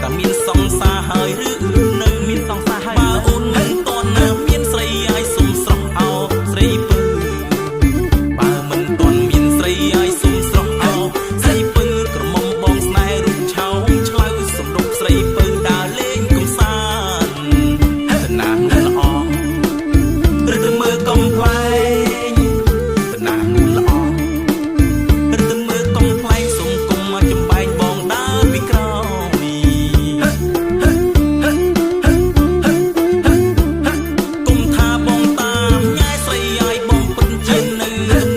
តែមានសង្សារហើយឬនៅមានសង្សារហើយបើអូនមិនតន់ណាមានស្រីឲ្យសុំស្រស់អោស្រីពើបើមិនតន់មានស្រីឲ្យសុំស្រស់អោស្រីពើក្រមុំបងស្នេហ៍រូបឆោមឆ្លៅសំរុកស្រីពើដើរលេងកំសាន្តតាណាល្អឬទៅមើលកំប្លែងតាណាល្អឬទៅមើលកំប្លែងសុំគុំមកចំបែងបងដើរពីក្រោយគុំថាបងតាមញ៉ែស្រីឲ្យបងពិនជានៅ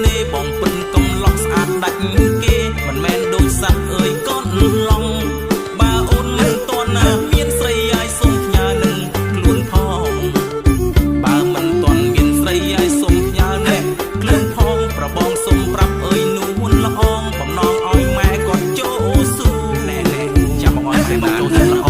នេបងពិនកំឡោះស្អាតដាច់គេមិនមែនដូចសัตว์អើយកត់ឡងបើអូនមិនតន់ណាមានស្រីឲ្យសុំផ្ញើនឹងខ្លួនផងបើមិនតន់មានស្រីឲ្យសុំផ្ញើនេះខ្លួនផងប្របងសុំប្រាប់អើយនួនល្អងបំណងឲ្យម៉ែគាត់ចូលស៊ូណែចាំបងឲ្យម៉ែមកចូលស៊ូល្អ